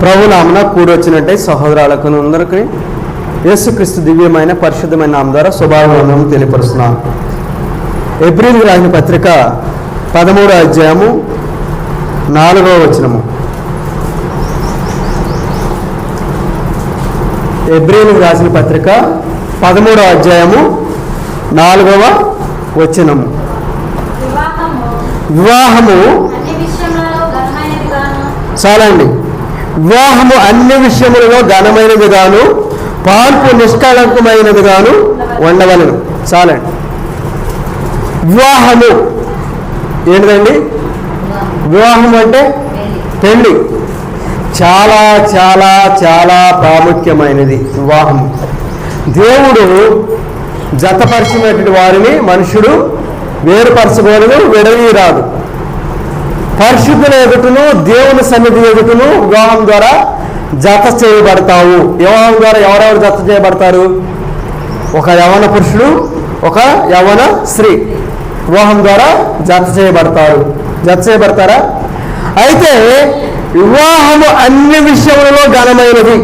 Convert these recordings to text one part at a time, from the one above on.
ప్రభునామన కూడొచ్చినట్టే సహోదరులకు అందరికీ యేసుక్రీస్తు దివ్యమైన పరిశుద్ధమైన నామం ద్వారా శుభాభివందనం తెలియపరుస్తున్నాను. ఎబ్రీయులకు రాసిన పత్రిక 13వ అధ్యాయము 4వ వచనము. ఎబ్రీయులకు రాసిన పత్రిక 13వ అధ్యాయము 4వ వచనము. వివాహము చాలండి. వివాహము అన్ని విషయములలో ఘనమైనదిగాను పాల్పు నిష్కళంకమైనదిగాను ఉండవలను. చాలండి. వివాహము ఏంటిదండి? వివాహం అంటే పెళ్ళి. చాలా చాలా చాలా ప్రాముఖ్యమైనది వివాహము. దేవుడు జతపరిచినటువంటి వారిని మనుషుడు వేరుపరచకూడదు, విడవీరాదు. పరిశుద్ధుల ఎదుటను దేవుని సన్నిధి ఎదుటను వివాహం ద్వారా జత చేయబడతావు. వివాహం ద్వారా ఎవరెవరు జత చేయబడతారు? ఒక యవ్వన పురుషుడు, ఒక యవ్వన స్త్రీ వివాహం ద్వారా జత చేయబడతారా? అయితే వివాహము అన్ని విషయములలో ఘనమైనది.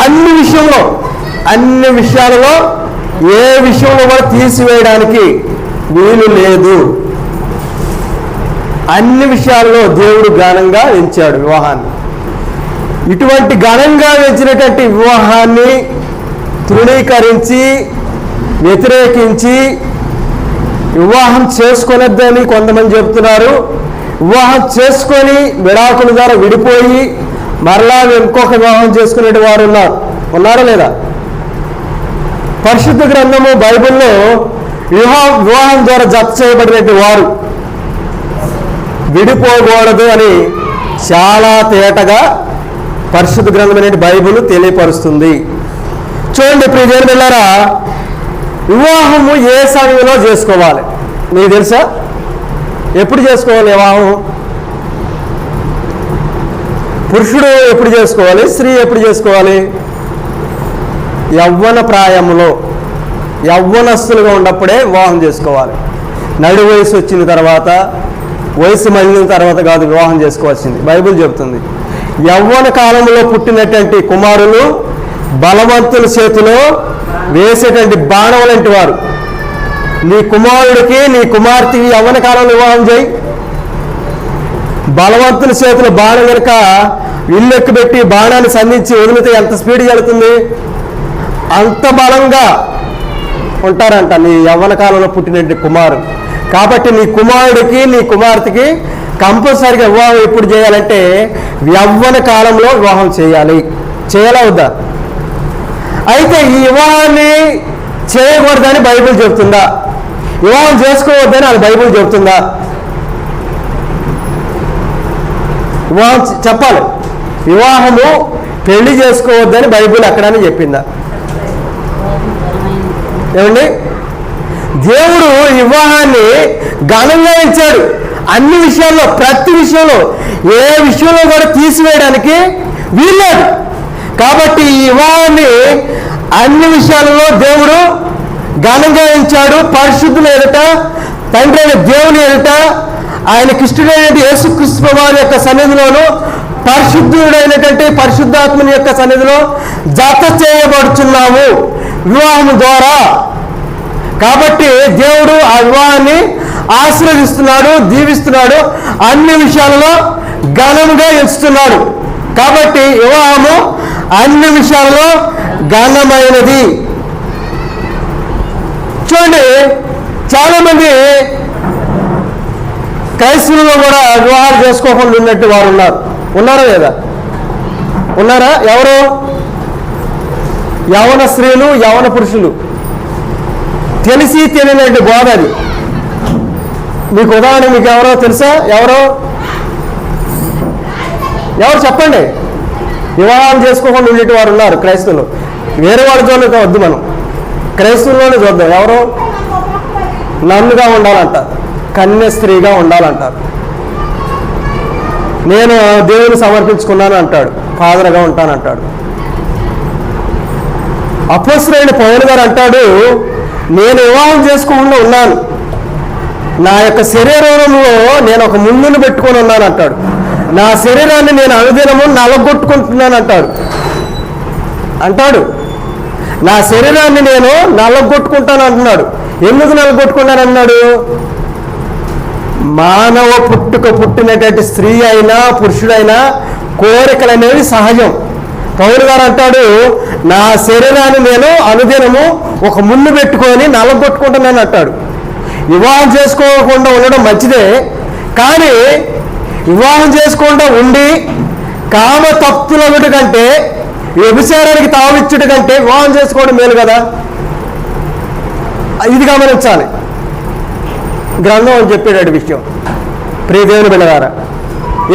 అన్ని విషయాలలో ఏ విషయంలో కూడా తీసివేయడానికి వీలు లేదు. అన్ని విషయాల్లో దేవుడు ఘనంగా ఎంచాడు వివాహాన్ని. ఇటువంటి ఘనంగా ఎంచినటువంటి వివాహాన్ని తృణీకరించి వ్యతిరేకించి వివాహం చేసుకొనొద్దని కొంతమంది చెబుతున్నారు. వివాహం చేసుకొని విడాకుల ద్వారా విడిపోయి మరలా ఇంకొక వివాహం చేసుకునే వారు ఉన్నారా లేదా? పరిశుద్ధ గ్రంథము బైబిల్లో వివాహం ద్వారా జత చేయబడినటువంటి వారు విడిపోకూడదు అని చాలా తేటగా పరిశుద్ధ గ్రంథమైన బైబిల్ తెలియపరుస్తుంది. చూడండి ప్రియమైన పిల్లరా, వివాహము ఏ సమయంలో చేసుకోవాలి మీకు తెలుసా? ఎప్పుడు చేసుకోవాలి వివాహం? పురుషుడు ఎప్పుడు చేసుకోవాలి? స్త్రీ ఎప్పుడు చేసుకోవాలి? యవ్వన ప్రాయంలో, యవ్వనస్తులుగా ఉన్నప్పుడే వివాహం చేసుకోవాలి. నడి వయసు వచ్చిన తర్వాత, వయసు మళ్ళిన తర్వాత కాదు వివాహం చేసుకోవాల్సింది. బైబిల్ చెబుతుంది, యవ్వన కాలంలో పుట్టినటువంటి కుమారులు బలవంతుల చేతిలో వేసేటువంటి బాణం లాంటి వారు. నీ కుమారుడికి నీ కుమార్తెకి యవ్వన కాలంలో వివాహం చేయి. బలవంతుల చేతిలో బాణం కనుక ఇల్లు ఎక్కుబెట్టి బాణాన్ని సంధించి వదిలితే ఎంత స్పీడ్ వెళుతుంది? అంత బలంగా ఉంటారంట నీ యవ్వన కాలంలో పుట్టినటువంటి కుమారుడు. కాబట్టి నీ కుమారుడికి నీ కుమార్తెకి కంపల్సరీగా వివాహం ఎప్పుడు చేయాలంటే యవ్వన కాలంలో వివాహం చేయాలా వద్దా? అయితే ఈ వివాహాన్ని చేయకూడదని బైబిల్ చెబుతుందా? వివాహం చేసుకోవద్దని అది బైబిల్ చెబుతుందా? వివాహం చెప్పాలి. వివాహము పెళ్లి చేసుకోవద్దని బైబిల్ ఎక్కడని చెప్పిందా? ఏమండి? దేవుడు వివాహాన్ని ఘనంగా ఇచ్చాడు. అన్ని విషయాల్లో, ప్రతి విషయంలో, ఏ విషయంలో కూడా తీసివేయడానికి వీల్లేదు. కాబట్టి ఈ వివాహాన్ని అన్ని విషయాలలో దేవుడు ఘనంగా ఇచ్చాడు. పరిశుద్ధుల ఎదుట, తండ్రి అయిన దేవుని ఎదుట, ఆయనకి ఇష్టమైనటువంటి యేసుక్రీస్తు వారి యొక్క సన్నిధిలోను, పరిశుద్ధుడైనటువంటి పరిశుద్ధాత్మని యొక్క సన్నిధిలో జత చేయబడుచున్నాము వివాహం ద్వారా. కాబట్టి దేవుడు ఆ వివాహాన్ని ఆశీర్వదిస్తున్నాడు, దీవిస్తున్నాడు, అన్ని విషయాలలో ఘనంగా ఎంచుతున్నాడు. కాబట్టి వివాహము అన్ని విషయాలలో ఘనమైనది. చూడండి, చాలామంది క్రైస్తవులు కూడా వివాహాలు చేసుకోకుండా ఉన్నట్టు వారు ఉన్నారా లేదా? ఉన్నారా? ఎవరు? యవన స్త్రీలు, యవన పురుషులు. తెలిసి తెలియనట్టు బోధ అది. మీకు ఉదాహరణ మీకు ఎవరో తెలుసా? ఎవరు చెప్పండి. వివాహం చేసుకోకుండా ఉండేటి వారు ఉన్నారు క్రైస్తవులు. వేరే వాళ్ళ జోలికి వద్దు, మనం క్రైస్తవుల్లోనే చూద్దాం. ఎవరు? నన్నుగా ఉండాలంటారు, కన్య స్త్రీగా ఉండాలంటారు. నేను దేవుని సమర్పించుకున్నాను అంటాడు, ఫాదర్గా ఉంటానంటాడు. అపోస్తలుడైన పౌలు గారు అంటాడు, నేను వివాహం చేసుకోకుండా ఉన్నాను, నా యొక్క శరీరంలో నేను ఒక ముందును పెట్టుకొని ఉన్నాను అంటాడు. నా శరీరాన్ని నేను అనుదినము నలగొట్టుకుంటున్నాను అంటాడు. నా శరీరాన్ని నేను నలగొట్టుకుంటాను అంటున్నాడు. ఎందుకు నలగొట్టుకుంటాను అన్నాడు? మానవ పుట్టినటువంటి స్త్రీ అయినా పురుషుడైనా కోరికలు అనేవి సహజం. పౌలు గారు అంటాడు, నా శరీరాన్ని నేను అనుదినము ఒక ముళ్ళు పెట్టుకొని నలగొట్టుకుంటున్నాను అంటాడు. వివాహం చేసుకోకుండా ఉండడం మంచిదే, కానీ వివాహం చేసుకోకుండా ఉండి కామ తప్తులొకటి కంటే వ్యభిచారానికి తావిచ్చుట కంటే వివాహం చేసుకోవడం మేలు కదా. ఇది గమనించాలి. గ్రంథం అని చెప్పేటటువంటి విషయం. ప్రియ దేవుని బిడ్డలారా,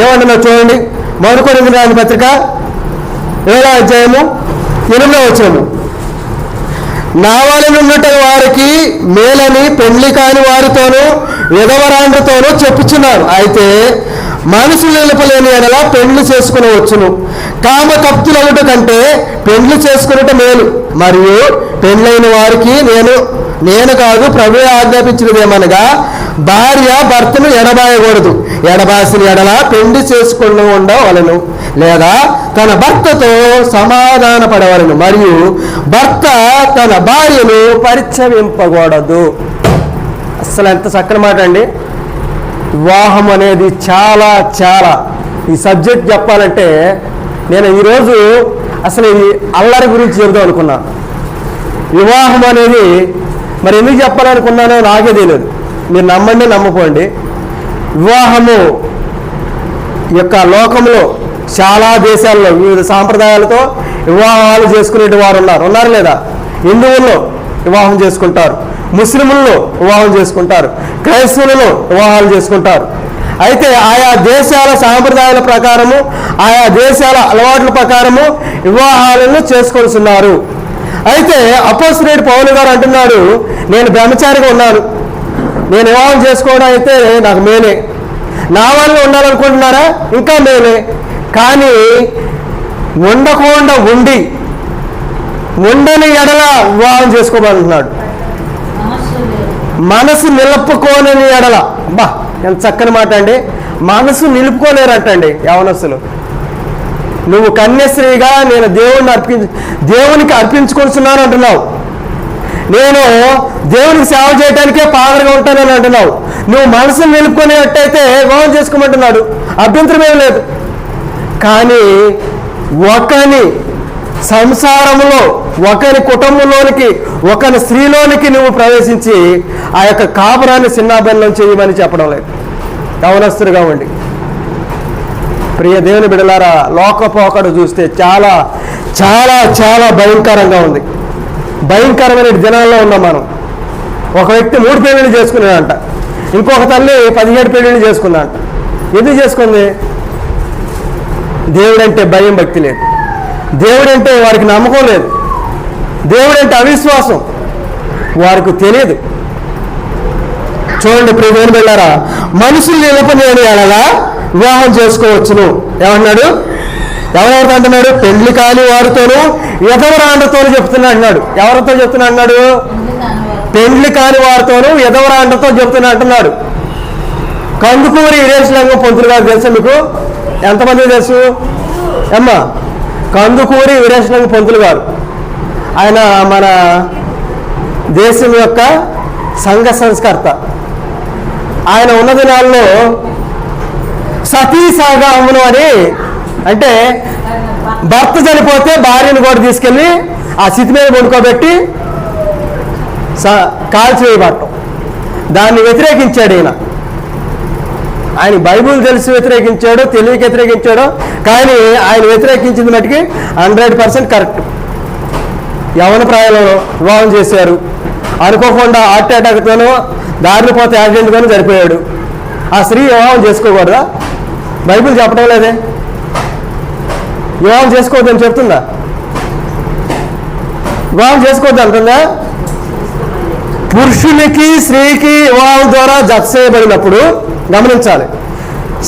ఏమంటున్నా చూడండి. 1 కొరింథీయులకు రాసిన పత్రిక 7వ అధ్యాయము 8వ వచనము. నా వలనున్నట వారికి మేలని పెండ్లి కాని వారితోనూ విధవరాండ్రతోనూ చెప్పుచున్నారు. అయితే మనసు నిలపలేని ఎడల పెండ్లి చేసుకునవచ్చును. కామ తప్తులగుట కంటే పెండ్లి చేసుకున్నట మేలు. మరియు పెండ్లైన వారికి నేను కాదు ప్రభువే ఆజ్ఞాపించినదేమనగా, భార్య భర్తను ఎడబాయకూడదు. ఎడబాసిన ఎడల పెండ్లి చేసుకుని ఉండవలను, లేదా తన భర్తతో సమాధాన పడవలను. మరియు భర్త తన భార్యను పరిచయింపకూడదు. అసలు ఎంత చక్కని మాట అండి. వివాహం అనేది చాలా చాలా, ఈ సబ్జెక్ట్ చెప్పాలంటే నేను ఈరోజు అసలు ఈ అల్లరి గురించి చెబుదాం అనుకున్నాను. వివాహం అనేది మరి ఎందుకు చెప్పాలనుకున్నానో నాకే తెలియదు. మీరు నమ్మండి నమ్మపోండి, వివాహము యొక్క లోకంలో చాలా దేశాల్లో వివిధ సాంప్రదాయాలతో వివాహాలు చేసుకునే వారు ఉన్నారు లేదా? హిందువుల్లో వివాహం చేసుకుంటారు, ముస్లింల్లో వివాహం చేసుకుంటారు, క్రైస్తవులలో వివాహాలు చేసుకుంటారు. అయితే ఆయా దేశాల సాంప్రదాయాల ప్రకారము, ఆయా దేశాల అలవాట్ల ప్రకారము వివాహాలను చేసుకొస్తున్నారు. అయితే అపోస్తలుడైన పౌలు గారు అంటున్నాడు, నేను బ్రహ్మచారిగా ఉన్నాను, నేను వివాహం చేసుకోవడం అయితే నాకు మేలే. నా వల్ల ఉండాలనుకుంటున్నారా? ఇంకా మేలే. కానీ ఉండకుండా ఉండని ఎడల వివాహం చేసుకోవాలంటున్నాడు. మనసు నిలుపుకోలేని ఎడల. బా, ఎంత చక్కని మాట అండి. మనసు నిలుపుకోలేరంటండి యవనస్తులు. నువ్వు కన్యశ్రీగా నేను దేవునికి అర్పించుకొస్తున్నాను అంటున్నావు. నేను దేవునికి సేవ చేయడానికే పాదరగా ఉంటానని అంటున్నావు. నువ్వు మనసును నిలుపుకునేటట్టయితే వివాహం చేసుకోమంటున్నాడు, అభ్యంతరం ఏం లేదు. కానీ ఒకని సంసారంలో, ఒకరి కుటుంబంలోనికి, ఒకరి స్త్రీలోనికి నువ్వు ప్రవేశించి ఆ యొక్క కాపురాన్ని చిన్నాభిన్నం చేయమని చెప్పడం లేదు. యవనస్తులుగా ఉండి ప్రియ దేవుని బిడ్డలారా, లోకపోకడు చూస్తే చాలా చాలా చాలా భయంకరంగా ఉంది. భయంకరమైన దినాల్లో ఉన్నాం మనం. ఒక వ్యక్తి 3 పెళ్ళిళ్ళు చేసుకున్నాడంట, ఇంకొక తల్లి 17 పెళ్ళిళ్ళు చేసుకున్నాడంట. ఎందుకు చేసుకుంది? దేవుడంటే భయం భక్తి లేదు, దేవుడంటే వారికి నమ్మకం లేదు, దేవుడంటే అవిశ్వాసం వారికి తెలియదు. చూడండి ప్రియ దేవుని బిడ్డలారా, మనుషులు నిలపలేని ఎడలా వివాహం చేసుకోవచ్చును. ఏమన్నాడు? ఎవరెవరితో అంటున్నాడు? పెండ్లి కాని వారితోనూ విధవరాండ్రతోనూ చెప్తున్నా అంటున్నాడు. ఎవరితో చెప్తున్నా అన్నాడు? పెండ్లి కాని వారితోనూ విధవరాండ్రతో చెప్తున్నా అంటున్నాడు. కందుకూరి వీరేశలింగం పంతులు గారు తెలుసా మీకు? ఎంతమంది తెలుసు అమ్మా? కందుకూరి వీరేశలింగం పంతులు గారు, ఆయన మన దేశం యొక్క సంఘ సంస్కర్త. ఆయన ఉన్న దినాల్లో సతీ సాగామను అని, అంటే భర్త చనిపోతే భార్యను కూడా తీసుకెళ్ళి ఆ స్థితి మీద పడుకోబెట్టి కాల్చివేయబట్టం, దాన్ని వ్యతిరేకించాడు ఈయన. ఆయన బైబుల్ తెలిసి వ్యతిరేకించాడు, తెలివికి వ్యతిరేకించాడు, కానీ ఆయన వ్యతిరేకించింది మటుకి 100% కరెక్ట్. యవన ప్రాయంలో వివాహం చేశారు, అనుకోకుండా హార్ట్ అటాక్తోనో దారిని పోతే యాక్సిడెంట్గానూ చనిపోయాడు. ఆ స్త్రీ వివాహం చేసుకోకూడదా? బైబిల్ చెప్పడం లేదే. వివాహం చేసుకోవద్దని చెప్తుందా? వివాహం చేసుకోవద్దు అంటుందా? పురుషునికి స్త్రీకి వివాహం ద్వారా జత చేయబడినప్పుడు గమనించాలి.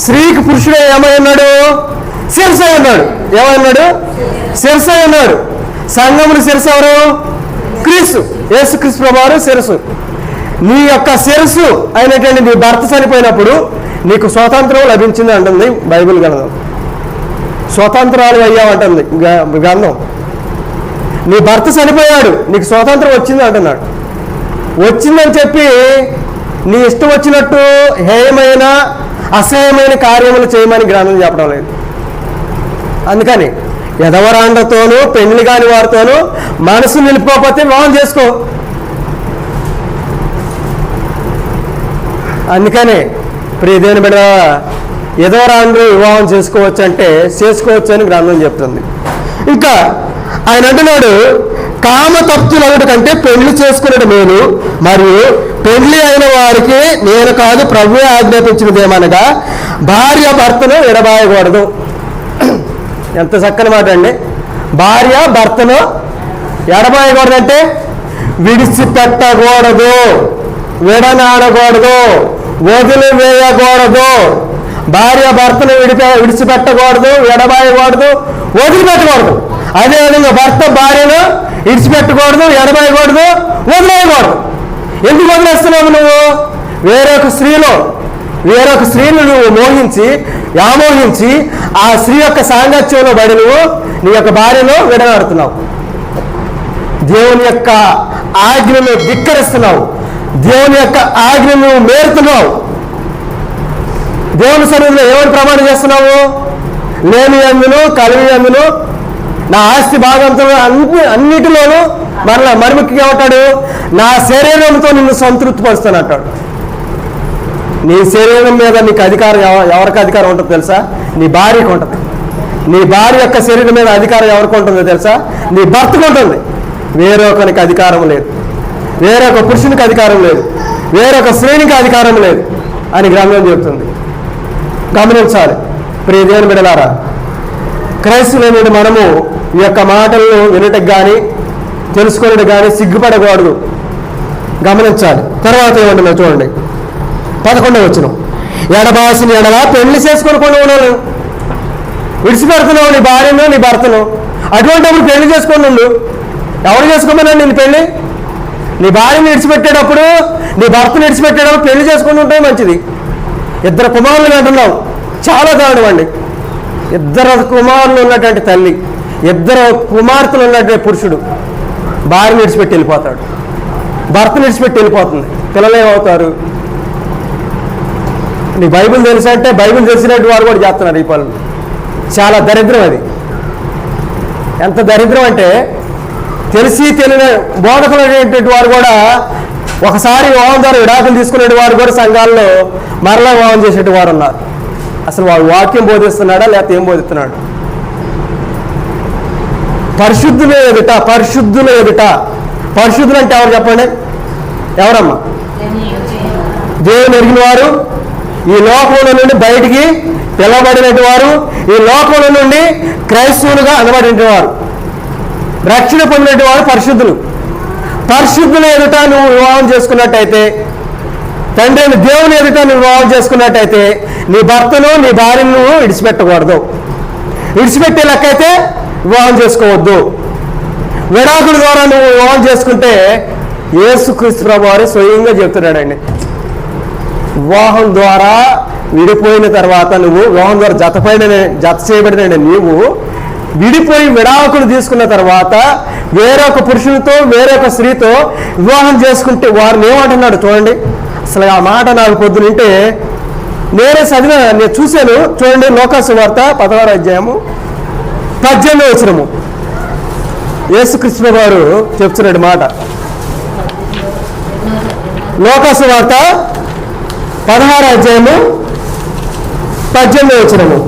స్త్రీకి పురుషుడు ఏమైనాడు? శిరస అన్నాడు. ఏమన్నాడు? శిరస అన్నాడు. సంఘముని శిరస ఎవరు? క్రీస్తు, యేసుక్రీస్తు ప్రభువారు శిరస్సు. నీ యొక్క శిరస్సు అయినటువంటి నీ భర్త చనిపోయినప్పుడు నీకు స్వాతంత్రం లభించింది అంటుంది బైబిల్ గ్రంథం. స్వతంత్రాలు అయ్యామంటుంది గ్రంథం. నీ భర్త చనిపోయాడు, నీకు స్వాతంత్రం వచ్చింది అంటున్నాడు. వచ్చిందని చెప్పి నీ ఇష్టం వచ్చినట్టు హేయమైన అసహ్యమైన కార్యములు చేయమని గ్రంథం చెప్పడం లేదు. అందుకని ఎదవరాండతోనూ పెళ్లి కాని వారితోనూ మనసు నిలుపుకోకపోతే వివాహం చేసుకో. అందుకనే ప్రియదేవుని బిడ్డ, ఎదవరాండ్రు వివాహం చేసుకోవచ్చు అంటే చేసుకోవచ్చు అని గ్రంథం చెప్తుంది. ఇంకా ఆయన అంటున్నాడు, కామతప్తులగుట కంటే పెళ్లి చేసుకునేది మేలు, మరియు పెళ్లి అయిన వారికి నేను కాదు ప్రభువే ఆజ్ఞాపించినదేమనగా భార్య భర్తను ఎడబాయకూడదు. ఎంత చక్కని మాట అండి. భార్య భర్తను ఎడబాయకూడదంటే విడిచిపెట్టకూడదు, విడనాడకూడదు, వదిలివేయకూడదు. భార్య భర్తను విడిచిపెట్టకూడదు, ఎడబాయకూడదు, వదిలిపెట్టకూడదు. అదేవిధంగా భర్త భార్యను విడిచిపెట్టకూడదు, ఎడబాయకూడదు, వదిలేయకూడదు. ఎందుకు వదిలేస్తున్నావు? నువ్వు వేరొక స్త్రీని నువ్వు మోహించి ఆ స్త్రీ యొక్క సాంగత్యంలో పడి నువ్వు నీ యొక్క భార్యను విడనాడుతున్నావు. దేవుని యొక్క ఆజ్ఞను ధిక్కరిస్తున్నావు. దేవుని యొక్క ఆజ్ఞను మేరుతున్నావు. దేవుని సన్నిధిలో ఏమని ప్రమాణం చేస్తున్నావు? లేని అందును కలిగి అందును నా ఆస్తి భాగంతో అన్నిటిలోనూ మరి ముఖ్యంగా ఉంటాడు, నా శరీరంతో నిన్ను సంతృప్తి పరుస్తానంటాడు. నీ శరీరం మీద నీకు అధికారం ఎవరికి అధికారం ఉంటుందో తెలుసా? నీ భార్యకు ఉంటుంది. నీ భార్య యొక్క శరీరం మీద అధికారం ఎవరికి ఉంటుందో తెలుసా? నీ భర్తకు ఉంటుంది. వేరొకరికి అధికారం లేదు, వేరొక పురుషునికి అధికారం లేదు, వేరొక శ్రేణికి అధికారం లేదు అని గ్రంథం చెబుతుంది. గమనించాలి ప్రియ దేవుని బిడ్డలారా. క్రైస్తవులైన మనము ఈ యొక్క మాటలను వినటకు కానీ తెలుసుకునేది కానీ సిగ్గుపడకూడదు. గమనించాలి. తర్వాత ఏమంటున్నా చూడండి, 11వ వచనం. ఎడబాసిన ఎడల పెళ్లి చేసుకొనకుండా ఉన్నాను. విడిచిపెడుతున్నావు నీ భార్యను నీ భర్తను. అటువంటిప్పుడు పెళ్లి చేసుకొని ఉండు. ఎవరు చేసుకోమన్నాడు నేను పెళ్లి? నీ భార్యను విడిచిపెట్టేటప్పుడు, నీ భర్తను విడిచిపెట్టేటప్పుడు పెళ్లి చేసుకుని ఉంటే మంచిది. 2 కుమారులు అంటున్నావు, చాలా దారుణం అండి. 2 కుమారులు ఉన్నటువంటి తల్లి, 2 కుమార్తెలు ఉన్నటువంటి పురుషుడు భార్యను విడిచిపెట్టి వెళ్ళిపోతాడు, భర్తను విడిచిపెట్టి వెళ్ళిపోతుంది. పిల్లలు ఏమవుతారు? నీ బైబిల్ తెలుసా అంటే బైబిల్ తెలిసినట్టు వారు కూడా చేస్తున్నారు ఈ పనులు. చాలా దరిద్రం అది. ఎంత దరిద్రం అంటే తెలిసి తెలియని బోధకులు అనేటువంటి వారు కూడా ఒకసారి వివాహం ద్వారా విడాకులు తీసుకునే వారు కూడా సంఘాల్లో మరలా వివాహం చేసేటి వారు ఉన్నారు. అసలు వాడు వాక్యం బోధిస్తున్నాడా లేకపోతే ఏం బోధిస్తున్నాడు? పరిశుద్ధులు ఎదుట పరిశుద్ధులు అంటే ఎవరు చెప్పండి? ఎవరమ్మా? దేవుని ఎరిగిన వారు, ఈ లోకంలో నుండి బయటికి పిలవబడినటువంటి వారు, ఈ లోకంలో నుండి క్రైస్తవులుగా అనబడిన వారు, రక్షణ పొందినటువంటి వారు పరిశుద్ధులు. పరిశుద్ధుల ఎదుట నువ్వు వివాహం చేసుకున్నట్టయితే, తండ్రి దేవుని ఎదుట నువ్వు వివాహం చేసుకున్నట్టయితే నీ భర్తను నీ భార్యను నువ్వు విడిచిపెట్టకూడదు. విడిచిపెట్టే లెక్కైతే వివాహం చేసుకోవద్దు. విడాకుల ద్వారా నువ్వు వివాహం చేసుకుంటే యేసుక్రీస్తు ప్రభువు వారు స్వయంగా చెప్తున్నాడండి, వివాహం ద్వారా విడిపోయిన తర్వాత నువ్వు వివాహం ద్వారా జత చేయబడిన నీవు విడిపోయి విడాకులు తీసుకున్న తర్వాత వేరొక పురుషునితో వేరొక స్త్రీతో వివాహం చేసుకుంటే వారిని ఏమంటున్నాడు చూడండి. అసలు ఆ మాట నాకు పొద్దునంటే నేను చూశాను. చూడండి, లోకాసు వార్త 16వ అధ్యాయము 18వ వచనము. యేసుక్రీస్తు వారు చెప్తున్నాడు మాట. లోకాసు వార్త 16వ అధ్యాయము 18వ వచనము.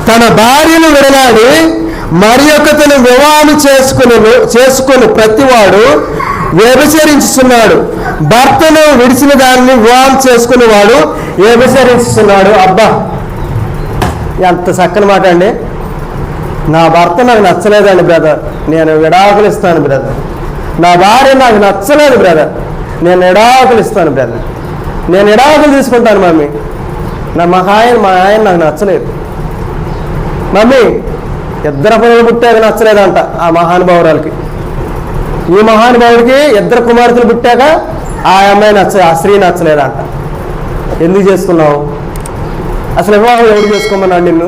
తన భార్యను విడనాడి మరి ఒకతను వివాహం చేసుకుని ప్రతివాడు వ్యభిచరించుతున్నాడు. భర్తను విడిచిన దాన్ని వివాహం చేసుకునేవాడు వ్యభిచరించుతున్నాడు. అబ్బా, ఎంత చక్కని మాట అండి. నా భర్త నాకు నచ్చలేదండి బ్రదర్, నేను విడాకులు ఇస్తాను బ్రదర్. నా భార్య నాకు నచ్చలేదు బ్రదర్, నేను విడాకులు ఇస్తాను బ్రదర్. నేను విడాకులు తీసుకుంటాను మమ్మీ. మా ఆయన నాకు నచ్చలేదు మమ్మీ. 2 పిల్లలు పుట్టాక నచ్చలేదంట ఆ మహానుభావురాలకి. ఈ మహానుభావుడికి 2 కుమార్తెలు పుట్టాక ఆ అమ్మాయి ఆ స్త్రీ నచ్చలేదంట. ఎందుకు చేసుకున్నావు? అసలు వివాహం ఎవరు చేసుకోమన్నాడు నిన్ను?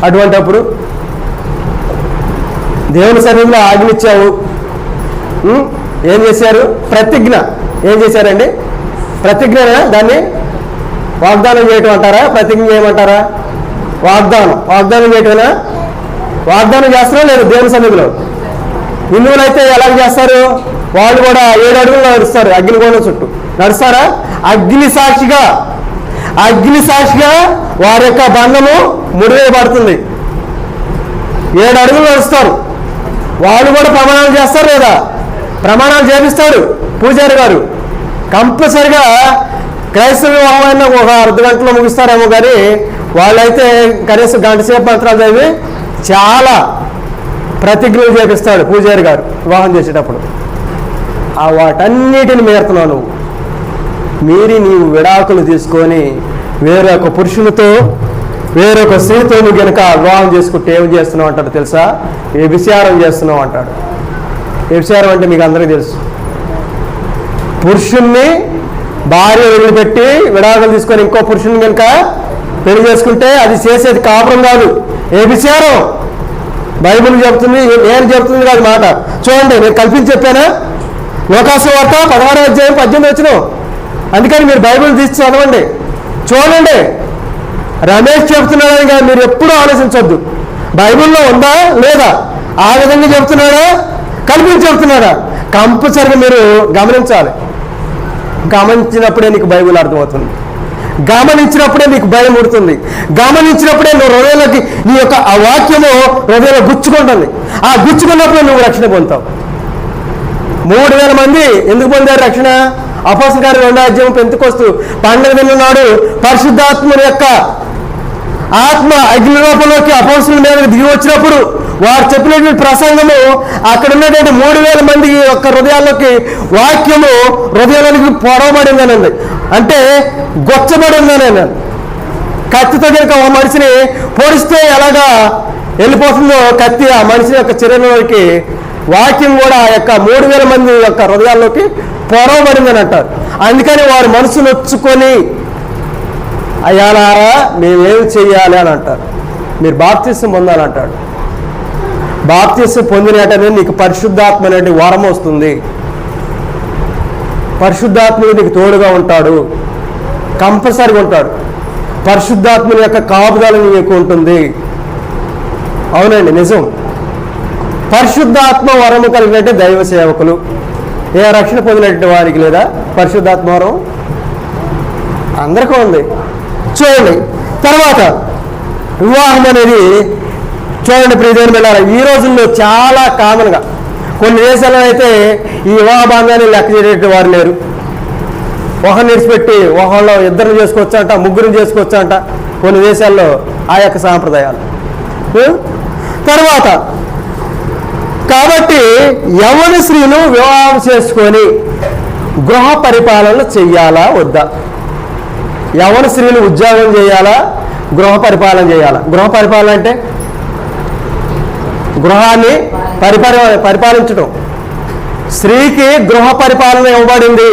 అటువంటప్పుడు దేవుని సన్నిధిలో ఆజ్ఞించావు. ఏం చేశారు? ప్రతిజ్ఞ. ఏం చేశారండి? ప్రతిజ్ఞ. దాన్ని వాగ్దానం చేయటం అంటారా? ప్రతిజ్ఞ చేయమంటారా? వాగ్దానం చేయటమేనా? వాగ్దానం చేస్తారా లేదు దేవుని సన్నిధిలో? హిందువులైతే ఎలా చేస్తారు? వాళ్ళు కూడా 7 అడుగులు నడుస్తారు, అగ్నిగోళం చుట్టూ నడుస్తారా? అగ్ని సాక్షిగా వారి యొక్క బంధము ముడివేయబడుతుంది. 7 అడుగులు నడుస్తారు. వాళ్ళు కూడా ప్రమాణాలు చేస్తారు లేదా? ప్రమాణాలు చేపిస్తాడు పూజారి గారు. కంపల్సరిగా క్రైస్తవ వివాహం అయినా ఒక అర్ధ గంటలో ముగిస్తారేమో, కానీ వాళ్ళైతే కనీసం గంట సేపు మంత్రాలు చదివి చాలా ప్రతిజ్ఞలు చేపిస్తాడు పూజారి గారు వివాహం చేసేటప్పుడు. ఆ వాటన్నిటిని మీరుతున్నావు నువ్వు. నీవు విడాకులు తీసుకొని వేరొక పురుషునితో వేరొక స్త్రీతో నువ్వు కనుక వివాహం చేసుకుంటే ఏం చేస్తున్నావు అంటాడు తెలుసా? వ్యభిచారం చేస్తున్నావు అంటాడు. వ్యభిచారం అంటే మీకు అందరికీ తెలుసు. పురుషుణ్ణి భార్య వదిలిపెట్టి విడాకులు తీసుకొని ఇంకో పురుషుని కనుక పెళ్లి చేసుకుంటే అది చేసేది కాపురం కాదు, వ్యభిచారం. బైబిల్ చెప్తుంది, నేను చెప్తుంది కాదు మాట. చూడండి, నేను కల్పించి చెప్పానా? లోకాసు వార్త 16వ అధ్యాయం 18 వచనం. అందుకని మీరు బైబిల్ తీసి చదవండి, చూడండి. రమేష్ చెప్తున్నాడని కాదు, మీరు ఎప్పుడూ ఆలోచించొద్దు. బైబిల్లో ఉందా లేదా, ఆ విధంగా చెప్తున్నాడా, కల్పించి చెప్తున్నాడా, కంపల్సరిగా మీరు గమనించాలి. గమనించినప్పుడే నీకు బైబిల్ అర్థమవుతుంది. గమనించినప్పుడే నీకు భయం ఉడుతుంది. గమనించినప్పుడే నువ్వు హృదయంలోకి నీ యొక్క ఆ వాక్యము హృదయంలో గుచ్చుకుంటుంది. ఆ గుచ్చుకున్నప్పుడే నువ్వు రక్షణ పొందుతావు. 3000 మంది ఎందుకు పొందారు రక్షణ? అపోస్తలుల కార్యాలు 2వ అధ్యాయం పెంతెకొస్తు పండుగ దినం నాడు పరిశుద్ధాత్మని యొక్క ఆత్మ అగ్ని రూపంలోకి అపోస్తలుల మీద దిగి వచ్చినప్పుడు వారు చెప్పినటువంటి ప్రసంగము అక్కడ ఉన్నటువంటి 3000 మంది యొక్క హృదయాల్లోకి వాక్యము హృదయాలకి పొడవబడిందనండి. అంటే గొచ్చబడిందనండి. కత్తితో కనుక ఒక మనిషిని పొడిస్తే ఎలాగా వెళ్ళిపోతుందో కత్తి ఆ మనిషి యొక్క శరీరంలోకి, వాక్యం కూడా ఆ యొక్క 3000 మంది యొక్క హృదయాల్లోకి పొడవబడిందని అంటారు. అందుకని వారు మనసు నొచ్చుకొని అయ్యాలారా మేమేం చెయ్యాలి అని అంటారు. మీరు బాప్తిసం పొందాలంటాడు. బాప్తిసం పొందినట్టనే నీకు పరిశుద్ధాత్మ అనే వరం వస్తుంది. పరిశుద్ధాత్ముడు నీకు తోడుగా ఉంటాడు, కంపల్సరిగా ఉంటాడు. పరిశుద్ధాత్ముని యొక్క కాపుదల నీకు ఉంటుంది. అవునండి, నిజం. పరిశుద్ధాత్మ వరము కలిగినట్టే దైవ సేవకులు. ఏ రక్షణ పొందినట్టు వారికి లేదా పరిశుద్ధాత్మ వరం? అందరికీ ఉంది. చూడండి, తర్వాత వివాహం అనేది చూడండి ప్రియమైన బిడ్డలారా, ఈ రోజుల్లో చాలా కామన్గా కొన్ని దేశాల్లో అయితే ఈ వివాహ బంధాన్ని లెక్క చేయడం వారు లేరు. ఒకరిని విడిచిపెట్టి ఒకళ్ళు 2 చేసుకోవచ్చంట, 3 చేసుకోవచ్చంట కొన్ని దేశాల్లో ఆ యొక్క సాంప్రదాయాలు. తర్వాత కాబట్టి యవ్వన స్త్రీలు వివాహం చేసుకొని గృహ పరిపాలన చెయ్యాలా వద్దా? యవ్వన స్త్రీలు ఉద్యోగం చేయాలా, గృహ పరిపాలన చేయాలా? గృహ పరిపాలన అంటే గృహాన్ని పరిపాలించడం. స్త్రీకి గృహ పరిపాలన ఇవ్వబడింది.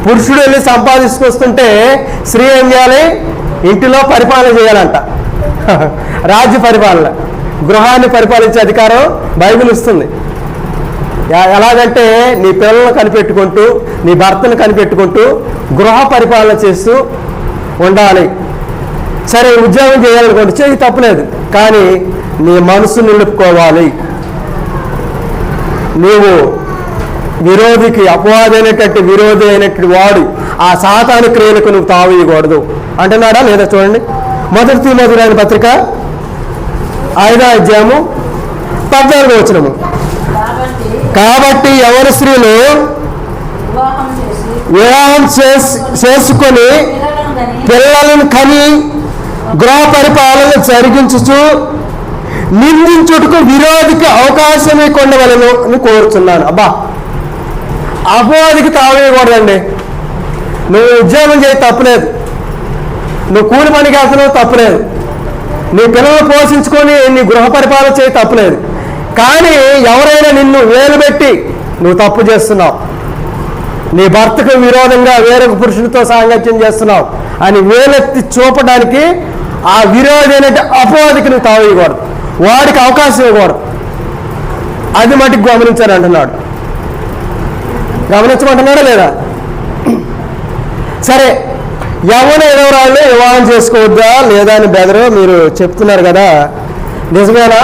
పురుషుడు వెళ్ళి సంపాదించుకొస్తుంటే స్త్రీ ఏం చేయాలి? ఇంటిలో పరిపాలన చేయాలంట. రాజ్య పరిపాలన, గృహాన్ని పరిపాలించే అధికారం బైబిల్ ఇస్తుంది. ఎలాగంటే నీ పిల్లలను కనిపెట్టుకుంటూ, నీ భర్తను కనిపెట్టుకుంటూ గృహ పరిపాలన చేస్తూ ఉండాలి. సరే, ఉద్యోగం చేయాలనుకోండి, చేయి తప్పలేదు, కానీ నీ మనసు నిలుపుకోవాలి. నీవు విరోధికి, అపవాదైనటువంటి విరోధి అయినటువంటి వాడు ఆ సాతాను క్రియలకు నువ్వు తావీయకూడదు అంటున్నాడా లేదా? చూడండి, 1 తిమోతి రాసిన పత్రిక 5వ అధ్యాయము 14వ వచనము. కాబట్టి యవ్వన స్త్రీలు వివాహం చేసుకొని పిల్లలను కని గృహ పరిపాలన జరిగించుచు నిందించుటకు విరోధికి అవకాశమే కొండవలను అని కోరుతున్నాను. అబ్బా, అపవాదికి తావేయకూడదండి. నువ్వు ఉద్యోగం చేయి తప్పలేదు, నువ్వు కూలి పనికి వెళ్తున్నావు తప్పలేదు, నీ పిల్లలను పోషించుకొని నీ గృహ పరిపాలన చేయి తప్పలేదు. కానీ ఎవరైనా నిన్ను వేలు పెట్టి నువ్వు తప్పు చేస్తున్నావు, నీ భర్తకు విరోధంగా వేరొక పురుషునితో సాంగత్యం చేస్తున్నావు అని వేలెత్తి చూపడానికి ఆ విరోధి అనే అపవాదికి నువ్వు తావేయకూడదు, వాడికి అవకాశం ఇవ్వకూడదు. అది మటుకు గమనించాను అంటున్నాడు. గమనించమంటున్నాడా లేదా? సరే, యవ్వన ఎదవరాళ్ళు వివాహం చేసుకోవద్దా లేదా అని బెదరు మీరు చెప్తున్నారు కదా, నిజమేనా?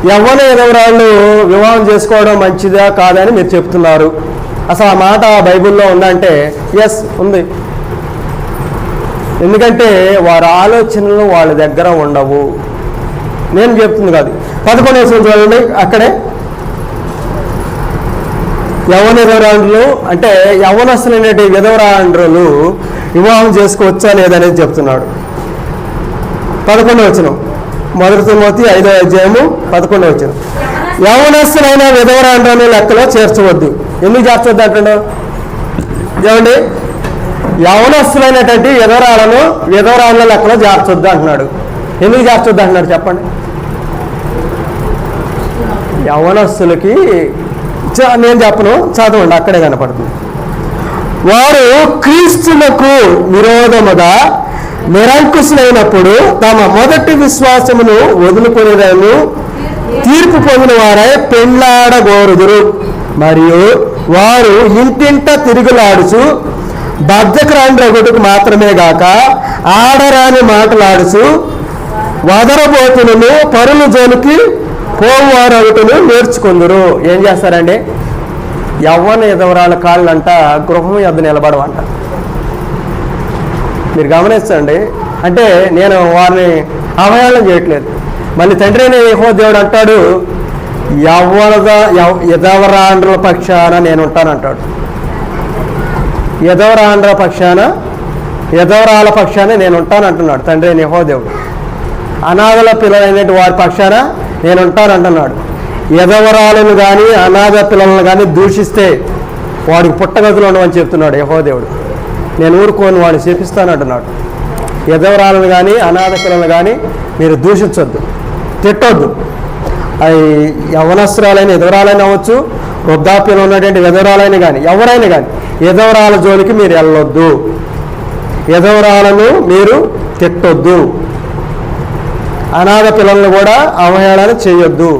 యవ్వన ఎదవరాళ్ళు వివాహం చేసుకోవడం మంచిదా కాదని మీరు చెప్తున్నారు. అసలు ఆ మాట బైబిల్లో ఉందంటే ఎస్ ఉంది. ఎందుకంటే వారి ఆలోచనలు వాళ్ళ దగ్గర ఉండవు. నేను చెప్తుంది కాదు. 11వ చూడండి, అక్కడే యవ్వన విధవరాండ్రులు అంటే యవ్వనస్తులైనటువంటి విధవరాండ్రులు వివాహం చేసుకోవచ్చా లేదనేది చెప్తున్నాడు. 11వ వచనం, 1 తిమోతి 5వ అధ్యాయము 11వ వచనం. యవ్వనస్తులైన విధవరాండ్రులను లెక్కలో చేర్చవద్దు. ఎందుకు చేర్చవద్దు అంటున్నాడు? ఏమండి, యవ్వనస్తులైనటువంటి విధవరాళ్ళ లెక్కలో చేర్చొద్దు అంటున్నాడు. ఎందుకు చేర్చొద్దు అంటున్నాడు చెప్పండి? యవ్వనస్తులకి నేను చెప్పను, చదవండి, అక్కడే కనపడుతుంది. వారు క్రీస్తులకు విరోధముగా నిరంకుశులైనప్పుడు తమ మొదటి విశ్వాసమును వదులుకునేదాన్ని తీర్పు పొందిన వారై పెండ్లాడగోరుదురు. మరియు వారు ఇంటింట తిరుగులాడుచు బద్ధకరాండ్రొకటికి మాత్రమే గాక ఆడరాని మాటలాడుచు వదరబోతులను పరుల జోలికి పోవారు ఒకటిను నేర్చుకుందరు. ఏం చేస్తారండి? యవ్వన ఎదవరాల కాళ్ళంట గృహం యొద్ద నిలబడవంట. మీరు గమనించండి. అంటే నేను వారిని అవహేళన చేయట్లేదు. మళ్ళీ తండ్రి అయిన యెహోవా దేవుడు అంటాడు, ఎదవరాండ్రుల పక్షాన నేను ఉంటానంటాడు. ఎదవరాల పక్షాన నేను ఉంటానంటున్నాడు తండ్రి అయిన యెహోవా దేవుడు. అనాథల పిల్లలైనటువంటి వారి పక్షాన నేను ఉంటానంటున్నాడు. ఎదవరాలను కానీ అనాథ పిల్లలను కానీ దూషిస్తే వాడికి పుట్టగతులు ఉండవని చెప్తున్నాడు యెహోవా దేవుడు. నేను ఊరుకోని వాడిని శపిస్తానంటున్నాడు. ఎదవరాలను కానీ అనాథ పిల్లలను కానీ మీరు దూషించొద్దు, తిట్టొద్దు. అవి యవ్వనస్తురాలైన ఎదవరాలైన అవ్వచ్చు, వృద్ధాప్యంలో ఉన్నటువంటి ఎదవరాలైన కానీ ఎవరైనా కానీ ఎదవరాల జోలికి మీరు వెళ్ళొద్దు, ఎదవరాలను మీరు తిట్టొద్దు, అనాథ పిల్లలను కూడా అవహేళన చేయొద్దు.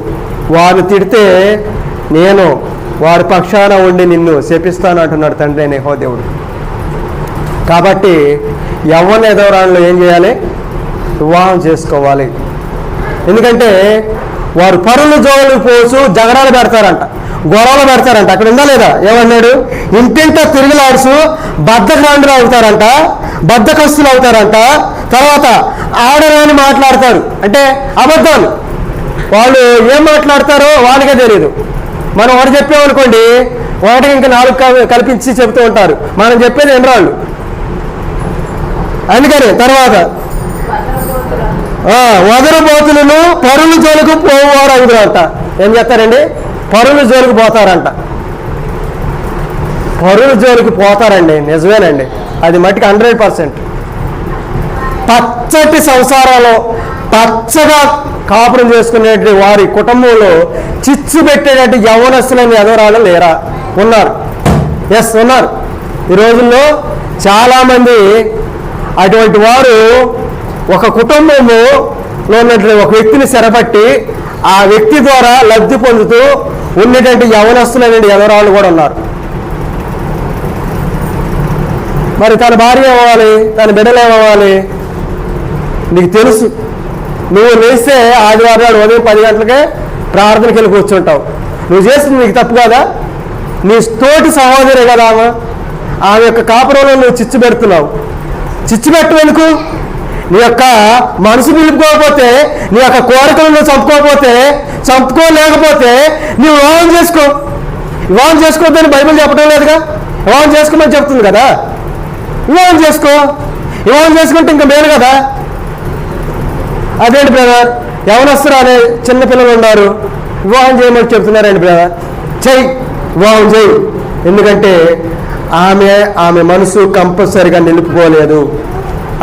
వారిని తిడితే నేను వారి పక్షాన ఉండి నిన్ను శపిస్తాను అంటున్నాడు తండ్రి అయిన యెహోవా దేవుడు. కాబట్టి యవ్వన ఎదవరాలను ఏం చేయాలి? వివాహం చేసుకోవాలి. ఎందుకంటే వారు పరుల జోలికి పోచు జగడాలు పెడతారంట, గొడవలు పెడతారంట. అక్కడ ఉందా లేదా? ఏమన్నాడు? ఇంటింట తిరుగులాడుచు బద్ధకరాండ్రులు అవుతారంట, బద్ధకస్తులు అవుతారంట. తర్వాత ఆడరాని మాట్లాడతారు, అంటే అబద్ధాలు. వాళ్ళు ఏం మాట్లాడతారో వాళ్ళకే తెలియదు. మనం ఒకటి చెప్పామనుకోండి, ఒకటి ఇంకా 4 కల్పించి చెబుతూ ఉంటారు. మనం చెప్పేది ఎన్రాళ్ళు. అందుకని తర్వాత వదరబోతులను పరుల జోలికి పోవారు అవుతారంట. ఏం చేస్తారండి? పరుల జోలికి పోతారంట. పరుల జోలికి పోతారండి, నిజమేనండి. అది మట్టికి 100%. పచ్చటి సంసారాలు పచ్చగా కాపురం చేసుకునేటువంటి వారి కుటుంబంలో చిచ్చు పెట్టేటువంటి యవ్వనస్తులైన ఎదవరాలు లేరా? ఉన్నారు. ఎస్, ఉన్నారు. ఈ రోజుల్లో చాలామంది అటువంటి వారు ఒక కుటుంబంలో ఉన్నటువంటి ఒక వ్యక్తిని చెరపట్టి ఆ వ్యక్తి ద్వారా లబ్ధి పొందుతూ ఉన్నటువంటి యవ్వనస్తులైన ఎదవరాలు కూడా ఉన్నారు. మరి తన భార్య ఏమవ్వాలి? తన బిడ్డలు ఏమవ్వాలి? నీకు తెలుసు. నువ్వు లేస్తే ఆదివారం నాడు ఉదయం 10 గంటలకే ప్రార్థనకి వెళ్ళి కూర్చుంటావు. నువ్వు చేసింది నీకు తప్పు కదా? నీ తోటి సహోదరే కదా ఆమె యొక్క కాపురంలో నువ్వు చిచ్చు పెడుతున్నావు. చిచ్చు పెట్టేందుకు? నీ యొక్క మనసు నిలుపుకోకపోతే, నీ యొక్క కోరికలు నువ్వు చంపుకోలేకపోతే నువ్వు వివాహం చేసుకో. వివాహం చేసుకోవద్దని బైబిల్ చెప్పడం లేదుగా. వివాహం చేసుకోమని చెప్తుంది కదా. వివాహం చేసుకో. వివాహం చేసుకుంటే ఇంకా మేలు కదా. అదేంటి బ్రదర్, యవనస్తురాలే చిన్నపిల్లలు ఉన్నారు, వివాహం చేయమని చెప్తున్నారండి బ్రదర్. చెయ్యి, వివాహం చేయి. ఎందుకంటే ఆమె మనసు కంపల్సరిగా నిలుపుకోలేదు.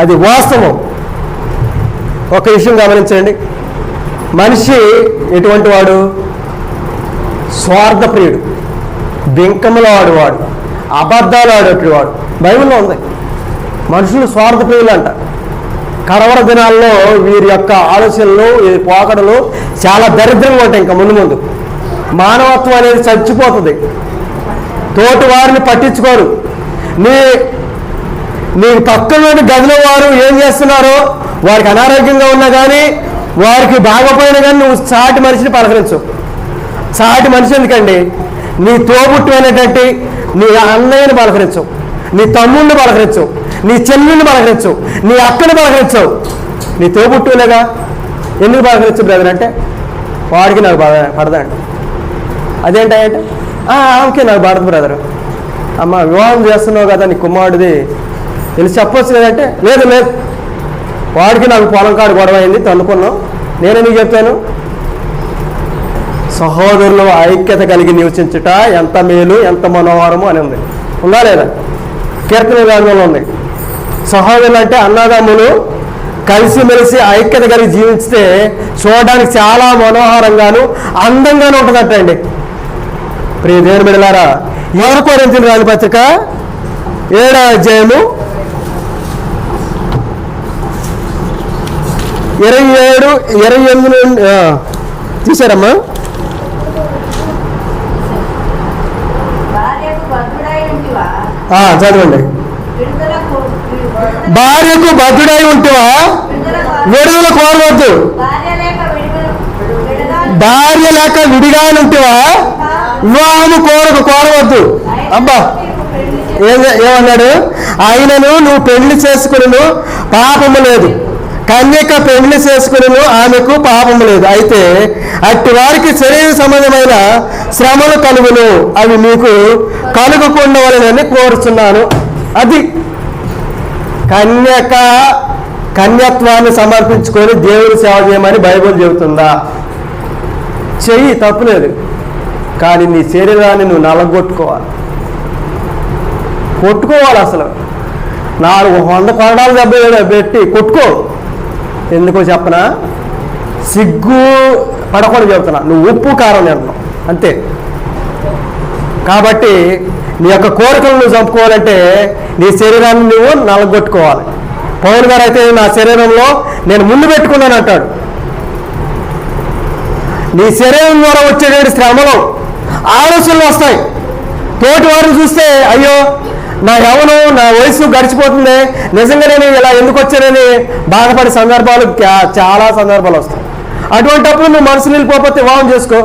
అది వాస్తవం. ఒక విషయం గమనించండి. మనిషి ఎటువంటి వాడు? స్వార్థప్రియుడు. బింకములు ఆడువాడు, అబద్ధాలు ఆడేటివాడు. బైబిల్లో ఉంది. మనుషులు స్వార్థప్రియులు అంట. కడవర దినాల్లో వీరి యొక్క ఆలోచనలు, ఈ పోకడలు చాలా దరిద్రంగా ఉంటాయి. ఇంకా ముందు ముందు మానవత్వం అనేది చచ్చిపోతుంది. తోటి వారిని పట్టించుకోరు. నీ పక్కలోని గదిలో వారు ఏం చేస్తున్నారో, వారికి అనారోగ్యంగా ఉన్నా కానీ, వారికి బాగపోయినా కానీ నువ్వు సాటి మనిషిని పలకరించు. సాటి మనిషి ఎందుకండి? నీ తోబుట్టు అనేటువంటి నీ అన్నయ్యని పలకరించు, నీ తమ్ముడిని పలకరించు, నీ చెల్లిని పలకరించు, నీ అక్కని పలకరించు. నీ తోబుట్టులేగా. ఎందుకు పలకరించు బ్రదర్ అంటే, వాడికి నాకు బాగా పడదండి. అదేంటంటే ఓకే నాకు పడదు బ్రదరు. అమ్మ వివాహం చేస్తున్నావు కదా నీ కుమారుడిది తెలిసి చెప్పొచ్చు కదంటే, లేదు లేదు వాడికి నాకు పొలం కాడు గొడవ అయింది, తన్నుకున్నాం, నేను నీకు చెప్తాను. సహోదరులు ఐక్యత కలిగి నివసించుట ఎంత మేలు, ఎంత మనోహరము అని ఉంది. ఉందా లేదా? కీర్తన గ్రంథంలో ఉంది. సహోదరులు అంటే అన్నదమ్ములు కలిసిమెలిసి ఐక్యత కలిగి జీవిస్తే చూడడానికి చాలా మనోహరంగాను అందంగాను ఉంటుందట అండి. ప్రియ దేవుని బిడ్డలారా, కొరింథీయులకు రాసిన పత్రిక 7వ అధ్యాయము 27, 28 తీశారమ్మా. చదవండి. భార్యకు బద్ధుడై ఉంటువా, విడుదల కోరవద్దు. భార్య లేక విడిగా ఉంటువా, వివాహము కోరవద్దు. అబ్బా ఏమన్నాడు? ఆయనను నువ్వు పెళ్లి చేసుకుని పాపము లేదు, కన్యక పెళ్లి చేసుకుని ఆమెకు పాపము లేదు. అయితే అట్టి వారికి శరీర సంబంధమైన శ్రమలు కలుగును, అవి మీకు కలుగకుండా వలనని కోరుచున్నాను. అది కన్యత్వాన్ని సమర్పించుకొని దేవుని సేవ చేయమని బైబిల్ చెబుతుందా? చెయ్యి, తప్పులేదు. కానీ నీ శరీరాన్ని నువ్వు నలగొట్టుకోవాలి, కొట్టుకోవాలి. అసలు 400 కొరడాలు దెబ్బ పెట్టి కొట్టుకో. ఎందుకో చెప్పనా? సిగ్గు పడకుండా చెబుతున్నా. నువ్వు ఉప్పు కారం తింటున్నావు అంతే. కాబట్టి నీ యొక్క కోరికలు నువ్వు చంపుకోవాలంటే నీ శరీరాన్ని నువ్వు నలగొట్టుకోవాలి. పౌలు గారు అయితే నా శరీరంలో నేను ముందు పెట్టుకున్నాను అంటాడు. నీ శరీరం ద్వారా వచ్చేటువంటి శ్రమలు, ఆలోచనలు వస్తాయి. తోటి వారిని చూస్తే అయ్యో నా యవ్వనం, నా వయసు గడిచిపోతుంది, నిజంగా నేను ఇలా ఎందుకు వచ్చానని బాధపడే సందర్భాలు చాలా సందర్భాలు వస్తాయి. అటువంటిప్పుడు నువ్వు మనసు నిలిపోతే వివాహం చేసుకో.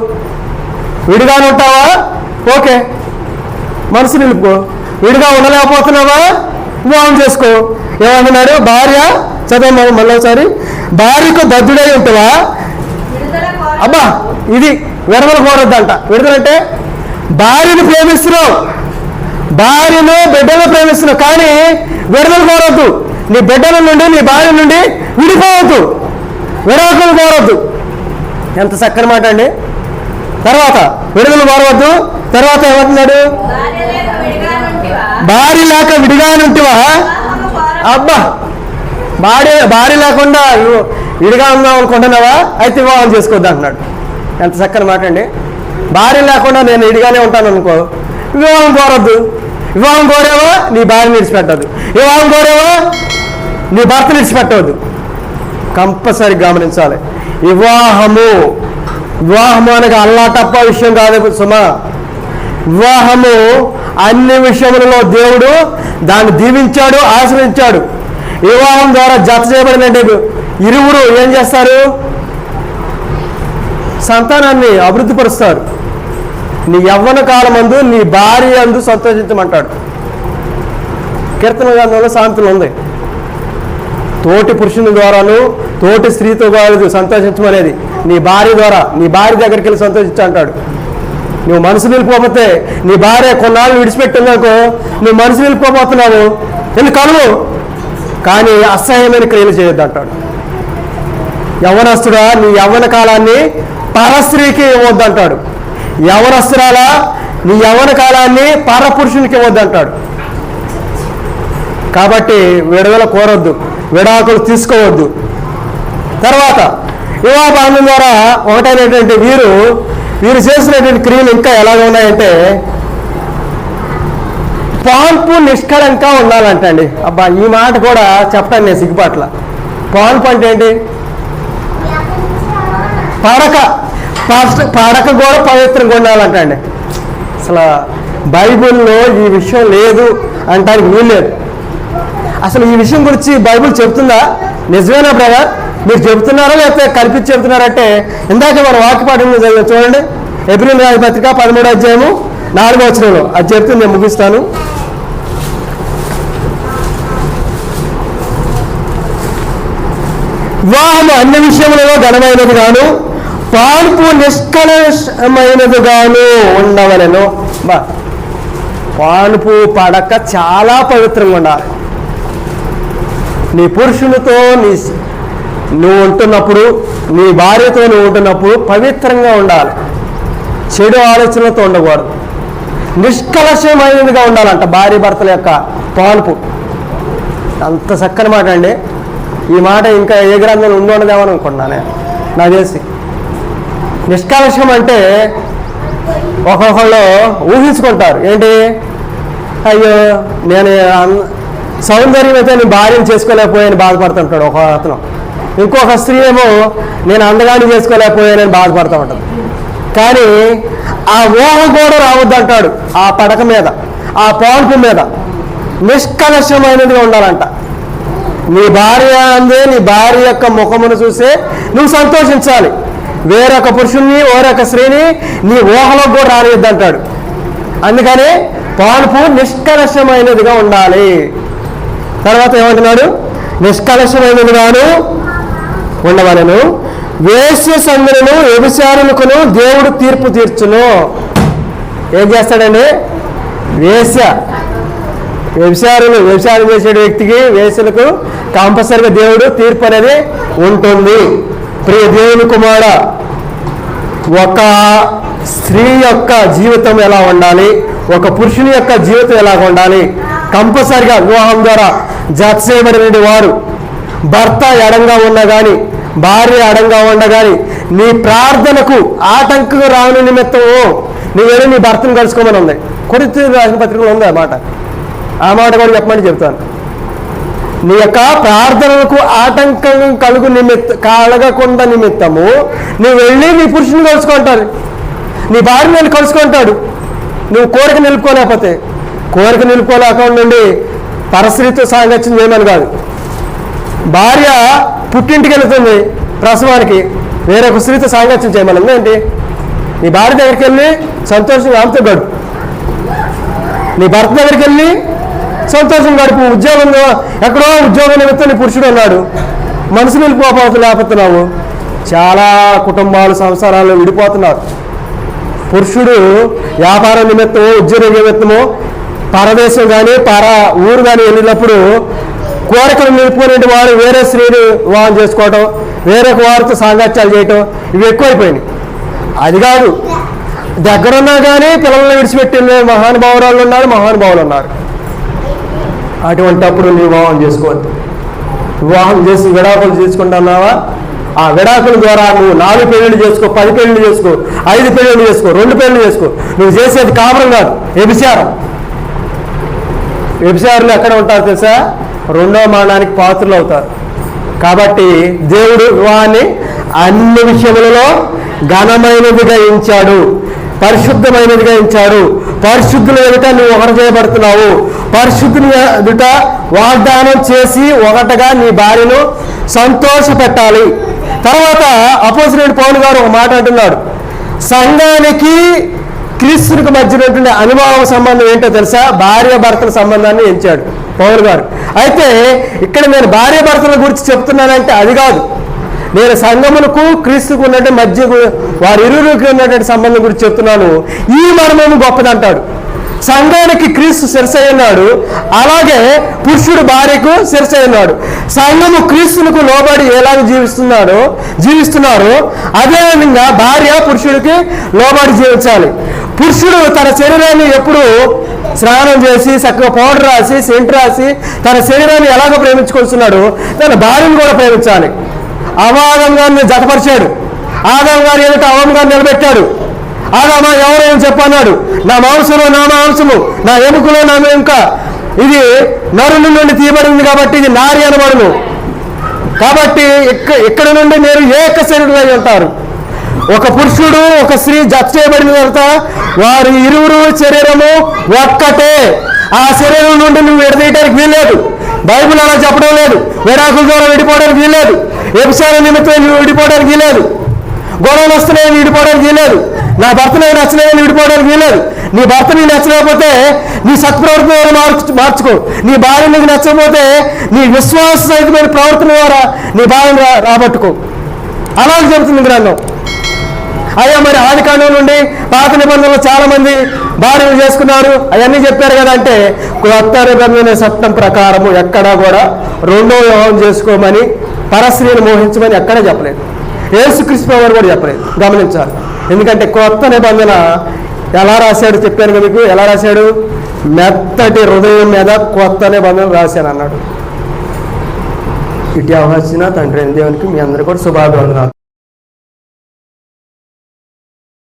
విడిగానే ఉంటావా? ఓకే, మనసు నిలుపుకో. విడిగా ఉండలేకపోతున్నావా? వివాహం చేసుకో. ఏమంటున్నాడు? భార్య, చదవ మళ్ళీ ఒకసారి, భార్యకు బద్ధుడై ఉంటావా. అబ్బా ఇది విడుదల కోరొద్దంట. విడుదలంటే భార్యను ప్రేమిస్తున్నావు, భార్యను బిడ్డను ప్రేమిస్తున్నావు, కానీ విడుదల కోరొద్దు. నీ బిడ్డల నుండి, నీ భార్య నుండి విడిపోవద్దు, విడాకులు కోరొద్దు. ఎంత చక్కని మాట అండి. తర్వాత విడుదల కోరవద్దు. తర్వాత ఏమంటున్నాడు? భార్య లేక విడిగానుంటివా. అబ్బా భార్య లేకుండా విడిగా ఉందాం అనుకుంటున్నావా? అయితే వివాహం చేసుకోవద్దు అంటున్నాడు. ఎంత చక్కని మాట అండి. భార్య లేకుండా నేను విడిగానే ఉంటాను అనుకో, వివాహం కోరొద్దు. వివాహం కోరేవా నీ భార్యని విడిచిపెట్టద్దు, వివాహం కోరేవా నీ భర్తను విడిచిపెట్టవద్దు. కంపల్సరీ గమనించాలి. వివాహము అనగా అల్లాటప్ప విషయం కాదు సుమా. వివాహము అన్ని విషయములలో దేవుడు దాన్ని దీవించాడు, ఆశ్రయించాడు. వివాహం ద్వారా జత చేయబడిన ఇరువురు ఏం చేస్తారు? సంతానాన్ని అభివృద్ధిపరుస్తారు. నీ యవ్వన కాలమందు నీ భార్య అందు సంతోషించమంటాడు. కీర్తన గ్రంథంలో సామెతలు ఉంది. తోటి పురుషుని ద్వారాను తోటి స్త్రీతో కాదు సంతోషించమనేది, నీ భార్య ద్వారా. నీ భార్య దగ్గరికి వెళ్ళి సంతోషించు అంటాడు. నువ్వు మనసు నిలిపోతే, నీ భార్య కొన్నాళ్ళు విడిచిపెట్టిందనుకో, నువ్వు మనసు నిలిపోతున్నావు, వెళ్ళి కలువు, కానీ అసహ్యమైన క్రియలు చేయొద్దు అంటాడు. యవ్వనస్తుడా నీ యవ్వన కాలాన్ని పరస్త్రీకి ఇవ్వద్దు అంటాడు. యవ్వనస్తురాలా నీ యవ్వన కాలాన్ని పరపురుషునికి ఇవ్వద్దు అంటాడు. కాబట్టి విడుదల కోరొద్దు, విడాకులు తీసుకోవద్దు. తర్వాత వివాహ బంధం ద్వారా ఒకటైనటువంటి వీరు చేసినటువంటి క్రియలు ఇంకా ఎలాగ ఉన్నాయంటే, పాన్పు నిష్కళంగా ఉండాలంటండి. అబ్బా, ఈ మాట కూడా చెప్పాను నేను సిగ్గుపట్ల. పాన్పు అంటే ఏంటి? పడక కూడా పవిత్రంగా ఉండాలంటండి. అసలు బైబిల్లో ఈ విషయం లేదు అంటానికి వీల్లేదు. అసలు ఈ విషయం గురించి బైబిల్ చెప్తుందా? నిజమేనా బ్రదర్? మీరు చెబుతున్నారా లేకపోతే కల్పించి చెబుతున్నారంటే ఇందాక మన వాక్యపాఠం చూడండి, ఏప్రిల్ రాజ పత్రిక 13వ అధ్యాయము 4వ వచనంలో అది చెప్తుంది. నేను ముగిస్తాను. వివాహము అన్ని విషయములలో ఘనమైనది గాను పాన్పు నిష్కలమైనది గాను ఉండవలెను. బా, పాన్పు పడక చాలా పవిత్రంగా ఉండాలి. నీ పురుషునితో నువ్వు ఉంటున్నప్పుడు, నీ భార్యతో నువ్వు ఉంటున్నప్పుడు పవిత్రంగా ఉండాలి. చెడు ఆలోచనలతో ఉండకూడదు. నిష్కలశమైనదిగా ఉండాలంట భార్య భర్తల యొక్క పాన్పు. అంత చక్కని మాట అండి. ఈ మాట ఇంకా ఏ గ్రంథంలో ఉండదేమని అనుకుంటున్నానే నాకు తెలిసి. నిష్కలశం అంటే ఒక్కొక్కళ్ళు ఊహించుకుంటారు. ఏంటి, అయ్యో నేను సౌందర్యం అయితే నేను భార్యను చేసుకోలేకపోయాను బాధపడుతుంటాడు ఒక అతను. ఇంకొక స్త్రీ ఏమో నేను అందగాన్ని చేసుకోలేకపోయానని బాధపడుతూ ఉంటుంది. కానీ ఆ ఊహ కూడా రావద్దంటాడు. ఆ పడక మీద, ఆ పాన్పు మీద నిష్కలశమైనదిగా ఉండాలంట. నీ భార్య అందే నీ భార్య యొక్క ముఖమును చూసే నువ్వు సంతోషించాలి. వేరొక పురుషుణ్ణి వేరొక స్త్రీని నీ ఊహలో కూడా రానియద్దంటాడు. అందుకని పాన్పు నిష్కలశమైనదిగా ఉండాలి. తర్వాత ఏమంటున్నాడు? నిష్కలశమైనదిగాను ఉండవలెను. వేశ్య సందులను వ్యభిచారులకును దేవుడు తీర్పు తీర్చును. ఏం చేస్తాడండి? వ్యభిచారం చేసే వ్యక్తికి, వేశ్యలకు కంపల్సరిగా దేవుడు తీర్పు అనేది ఉంటుంది. ప్రియ దేవుని కుమార, ఒక స్త్రీ యొక్క జీవితం ఎలా ఉండాలి, ఒక పురుషుని యొక్క జీవితం ఎలా ఉండాలి? కంపల్సరిగా వివాహం ద్వారా జత చేయబడిన వారు భర్త ఎడంగా ఉన్నా కానీ, భార్య ఎడంగా ఉన్నా కానీ, నీ ప్రార్థనకు ఆటంకం రాని నిమిత్తము నువ్వేదో నీ భర్తను కలుసుకోమని ఉంది. కొరింథీయులకు రాసిన పత్రికలో ఉంది ఆ మాట. ఆ మాట కూడా చెప్పమని చెప్తాను. నీ యొక్క ప్రార్థనలకు ఆటంకం కలగకుండా నిమిత్తము నువ్వు వెళ్ళి నీ పురుషుని కలుసుకుంటారు, నీ భార్య నేను కలుసుకుంటాడు. నువ్వు కోరిక నిలుపుకోలేకపోతే, కోరిక నిలుపుకోలేకుండా పరస్త్రీతో సాంగత్యం చేయమని కాదు. భార్య పుట్టింటికి వెళుతుంది ప్రసవానికి, వేరొక స్త్రీతో సాంగత్యం చేయమని ఏంటి? నీ భార్య దగ్గరికి వెళ్ళి సంతోషంగా ఆమెతో గడుపు, నీ భర్త దగ్గరికి వెళ్ళి సంతోషం గడుపు. ఉద్యోగం ఎక్కడో ఉద్యోగం నిమిత్తం నీ పురుషుడు ఉన్నాడు, మనసు లేకపోతున్నావు. చాలా కుటుంబాలు సంసారాలు విడిపోతున్నారు. పురుషుడు వ్యాపారం నిమిత్తమో ఉద్యోగ నిమిత్తమో పరదేశం కానీ ఊరు కానీ వెళ్ళినప్పుడు కోరికలు నిలుపుకునే వారు వేరే స్త్రీని వివాహం చేసుకోవటం, వేరొక వారితో సాంగత్యాలు చేయటం, ఇవి ఎక్కువైపోయినాయి. అది కాదు, దగ్గరున్నా కానీ పిల్లల్ని విడిచిపెట్టి మహానుభావురాలు మహానుభావులు ఉన్నారు. అటువంటి అప్పుడు నీ వివాహం చేసుకోవద్దు. వివాహం చేసి విడాకులు చేసుకుంటున్నావా? ఆ విడాకుల ద్వారా నువ్వు 4 పెళ్ళిళ్ళు చేసుకో, 10 పెళ్ళిళ్ళు చేసుకో, 5 పెళ్ళిళ్ళు చేసుకో, 2 పెళ్ళిళ్ళు చేసుకో. నువ్వు చేసేది కాపురం కాదు, వ్యభిచారం. వ్యభిచారులు ఎక్కడ ఉంటారు తెలుసా? 2వ మరణానికి పాత్రలు అవుతారు. కాబట్టి దేవుడు వివాహాన్ని అన్ని విషయములలో ఘనమైనదిగా ఎంచాడు, పరిశుద్ధమైనదిగా ఎంచాడు. పరిశుద్ధుల ఎదుట నువ్వు ఒకటి చేయబడుతున్నావు. పరిశుద్ధుని ఎదుట వాగ్దానం చేసి ఒకటిగా నీ భార్యను సంతోష పెట్టాలి. తర్వాత అపోజిట్ పౌలు గారు ఒక మాట అంటున్నాడు, సంఘానికి క్రీస్తునికి మధ్య ఉన్నటువంటి అనుభవ సంబంధం ఏంటో తెలుసా? భార్య భర్తల సంబంధాన్ని ఎంచాడు పౌలు గారు. అయితే ఇక్కడ నేను భార్య భర్తల గురించి చెప్తున్నానంటే అది కాదు, నేను సంఘములకు క్రీస్తుకు ఉన్నట్టు మధ్య వారి ఇరువురికి ఉన్నటువంటి సంబంధం గురించి చెప్తున్నాను. ఈ మర్మము గొప్పదంటాడు. సంఘానికి క్రీస్తు శిరస్సు అన్నాడు, అలాగే పురుషుడు భార్యకు శిరస్సు అన్నాడు. సంఘము క్రీస్తులకు లోబడి ఎలాగ జీవిస్తున్నారు అదేవిధంగా భార్య పురుషుడికి లోబడి జీవించాలి. పురుషుడు తన శరీరాన్ని ఎప్పుడు స్నానం చేసి చక్కగా పౌడర్ రాసి సెంట్ రాసి తన శరీరాన్ని ఎలాగ ప్రేమించుకొస్తున్నాడు, తన భార్యను కూడా ప్రేమించాలి. అవాదంగా జతపరిచాడు, ఆదాం గారి ఎదుట అవం గారు నిలబెట్టాడు. ఆదామా ఎవరేం చెప్పన్నాడు? నా మాంసము నా మాంసము, నా ఎముకలో నా ఎముక, ఇది నరుని నుండి తీయబడింది కాబట్టి ఇది నారి అనబడును. కాబట్టి ఇక్కడ నుండి మీరు ఏక శరీరులై ఉంటారు. ఒక పురుషుడు ఒక స్త్రీ జత చేయబడిన తర్వాత వారి ఇరువురు శరీరము ఒక్కటే. ఆ శరీరం నుండి నువ్వు విడదీయడానికి వీల్లేదు. బైబిల్ అలా చెప్పడం లేదు. విడాకుల ద్వారా విడిపోవడానికి వీల్లేదు. వ్యభిచార నిమిత్తం నువ్వు విడిపోవడానికి వీల్లేదు. గొడవలు వస్తున్నాయని విడిపోవడానికి వీల్లేదు. నా భర్త నాకు నచ్చలేదని విడిపోవడానికి వీల్లేదు. నీ భర్త నీకు నచ్చలేకపోతే నీ సత్ప్రవర్తన ద్వారా మార్చుకో. నీ భార్య నీకు నచ్చకపోతే నీ విశ్వాస సహితమైన ప్రవర్తన ద్వారా నీ భార్యను రాబట్టుకో. అలాగే చెబుతుంది గ్రంథం. అయ్యా మరి ఆది కాండం నుండి పాత నిబంధనలు చాలా మంది భార్యలు చేసుకున్నారు అవన్నీ చెప్పారు కదా అంటే, కొత్త నిబంధన చట్టం ప్రకారము ఎక్కడా కూడా రెండో వివాహం చేసుకోమని, పరస్త్రీని మోహించమని ఎక్కడా చెప్పలేదు. యేసుక్రీస్తు వారు కూడా చెప్పలేదు. గమనించాలి. ఎందుకంటే కొత్త నిబంధన ఎలా రాశాడు చెప్పాను కదా మీకు. ఎలా రాశాడు? మెత్తటి హృదయం మీద కొత్త నిబంధన రాశాను అన్నాడు. ఇటు అవకాశం తండ్రి దేవునికి మీ అందరూ కూడా శుభాభివందనాలు.